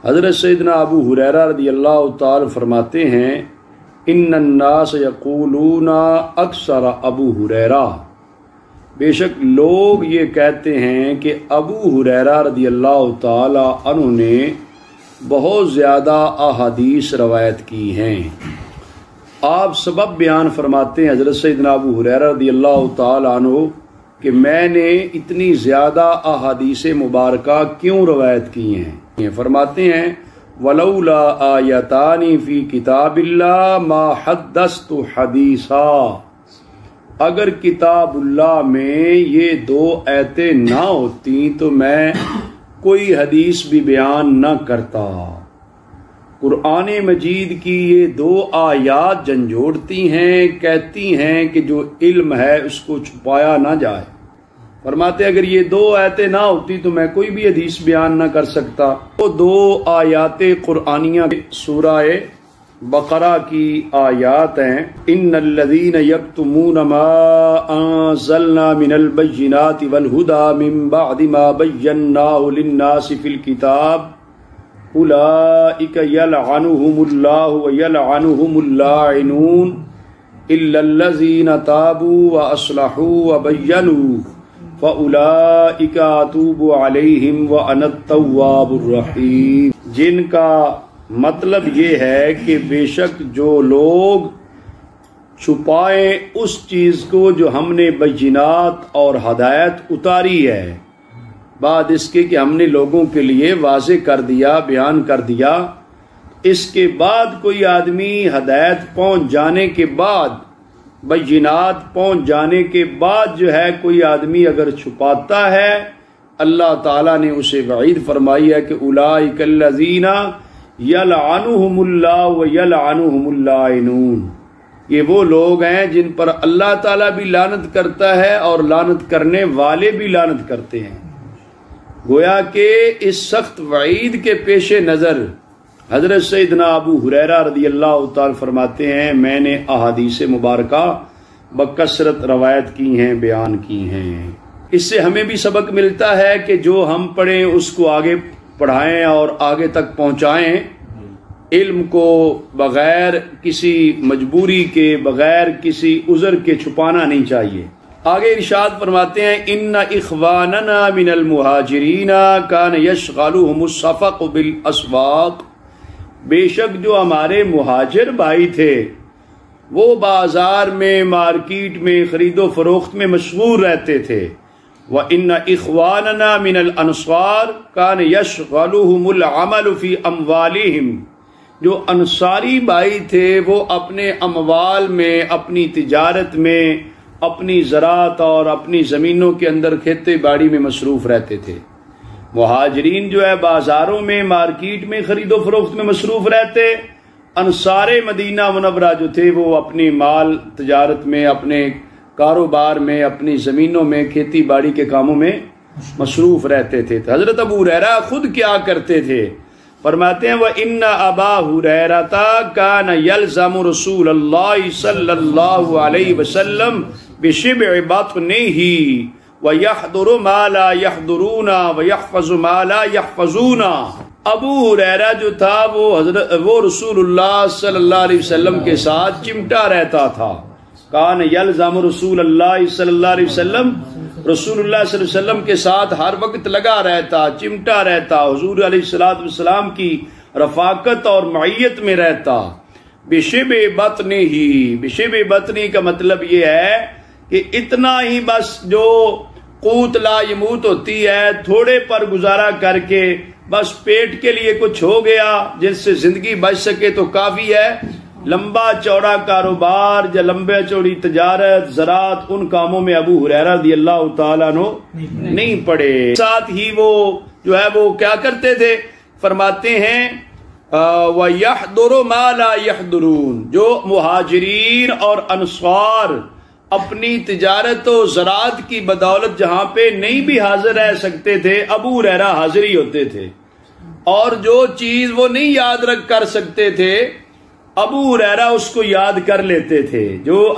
حضرت سیدنا ابو ہریرہ رضی اللہ تعالی فرماتے ہیں ان الناس یقولون اکثر ابو ہریرہ، بے شک لوگ یہ کہتے ہیں کہ ابو ہریرہ رضی اللہ تعالی عنہ نے بہت زیادہ احادیث روایت کی ہیں۔ آپ سبب بیان فرماتے ہیں حضرت سیدنا ابو ہریرہ رضی اللہ تعالی عنہ کہ میں نے اتنی زیادہ احادیث مبارکہ کیوں روایت کی ہیں؟ فرماتے ہیں ولولا آیتان فی کتاب اللہ ما حدثت حدیثا، اگر کتاب اللہ میں یہ دو آیتیں نہ ہوتی تو میں کوئی حدیث بھی بیان نہ کرتا۔ قرآن مجید کی یہ دو آیات جھنجھوڑتی ہیں، کہتی ہیں کہ جو علم ہے اس کو چھپایا نہ جائے۔ فرماتے اگر یہ دو آیتیں نہ ہوتی تو میں کوئی بھی حدیث بیان نہ کر سکتا۔ وہ دو آیات قرآنیہ سورہ بقرہ کی آیات ہیں ان الذین یکتمون ما انزلنا من البینات والہدی من بعد ما بیناہ للناس فی الکتاب اولئک یلعنہم اللہ ویلعنہم اللاعنون الا الذین تابوا واصلحوا وبینوا فَأُولَئِكَ أَتُوبُ عَلَيْهِمْ وَأَنَا التَّوَّابُ الرَّحِيمُ، جن کا مطلب یہ ہے کہ بے شک جو لوگ چھپائیں اس چیز کو جو ہم نے بینات اور ہدایت اتاری ہے بعد اس کے کہ ہم نے لوگوں کے لیے واضح کر دیا، بیان کر دیا، اس کے بعد کوئی آدمی ہدایت پہنچ جانے کے بعد، بینات پہنچ جانے کے بعد جو ہے کوئی آدمی اگر چھپاتا ہے، اللہ تعالیٰ نے اسے وعید فرمائی ہے کہ اولئک الذین یلعنہم اللہ ویلعنہم اللاعنون، یہ وہ لوگ ہیں جن پر اللہ تعالیٰ بھی لعنت کرتا ہے اور لعنت کرنے والے بھی لعنت کرتے ہیں۔ گویا کہ اس سخت وعید کے پیش نظر حضرت سیدنا ابو ہریرہ رضی اللہ تعالی فرماتے ہیں میں نے احادیث مبارکہ بکثرت روایت کی ہیں، بیان کی ہیں۔ اس سے ہمیں بھی سبق ملتا ہے کہ جو ہم پڑھیں اس کو آگے پڑھائیں اور آگے تک پہنچائیں، علم کو بغیر کسی مجبوری کے، بغیر کسی عذر کے چھپانا نہیں چاہیے۔ آگے ارشاد فرماتے ہیں ان اخواننا من المہاجرین کان یشغلهم الصفق بالاسواق، بے شک جو ہمارے مہاجر بھائی تھے وہ بازار میں، مارکیٹ میں، خرید و فروخت میں مشغول رہتے تھے۔ وَإِنَّ إِخْوَانَنَا مِنَ الْأَنصَارِ كَانَ يَشْغَلُهُمُ الْعَمَلُ فِي أَمْوَالِهِمْ، جو انصاری بھائی تھے وہ اپنے اموال میں، اپنی تجارت میں، اپنی زراعت اور اپنی زمینوں کے اندر کھیتی باڑی میں مصروف رہتے تھے۔ مہاجرین جو ہے بازاروں میں، مارکیٹ میں، خرید و فروخت میں مصروف رہتے، انصار مدینہ منورہ جو تھے وہ اپنی مال تجارت میں، اپنے کاروبار میں، اپنی زمینوں میں، کھیتی باڑی کے کاموں میں مصروف رہتے تھے۔ حضرت ابو ہریرہ خود کیا کرتے تھے؟ فرماتے ہیں وَإِنَّ أَبَا هُرَيْرَةَ كَانَ يَلْزَمُ رَسُولَ اللَّهِ صَلَّى اللَّهُ عَلَيْهِ وَسَلَّمَ بِشِبْعِ بَطْنِهِ وَيَحْضُرُ مَا لَا يَحْضُرُونَ وَيَحْفَظُ مَا لَا يَحْفَظُونَ، ابو ہریرہ جو تھا وہ رسول اللہ صلی اللہ علیہ وسلم کے ساتھ چمٹا رہتا تھا۔ کان یلزم رسول اللہ صلی اللہ علیہ وسلم، رسول اللہ صلی اللہ علیہ وسلم کے ساتھ ہر وقت لگا رہتا، چمٹا رہتا، حضور علیہ الصلوۃ والسلام کی رفاقت اور معیت میں رہتا۔ بشبع بطنہ، بشبع بطنہ کا مطلب یہ ہے کہ اتنا ہی بس جو قوت لا یموت ہوتی ہے، تھوڑے پر گزارا کر کے بس پیٹ کے لیے کچھ ہو گیا جس سے زندگی بچ سکے تو کافی ہے۔ لمبا چوڑا کاروبار یا لمبے چوڑی تجارت، زراعت، ان کاموں میں ابو ہریرہ رضی اللہ تعالیٰ عنہ نہیں پڑے۔ ساتھ ہی وہ جو ہے وہ کیا کرتے تھے؟ فرماتے ہیں وَيَحْضُرُ مَا لَا يَحْضُرُونَ، جو مہاجرین اور انصار اپنی تجارت و زراعت کی بدولت جہاں پہ نہیں بھی حاضر رہ سکتے تھے، ابو ہریرہ حاضر ہی ہوتے تھے، اور جو چیز وہ نہیں یاد رکھ کر سکتے تھے ابو ہریرہ اس کو یاد کر لیتے تھے۔ جو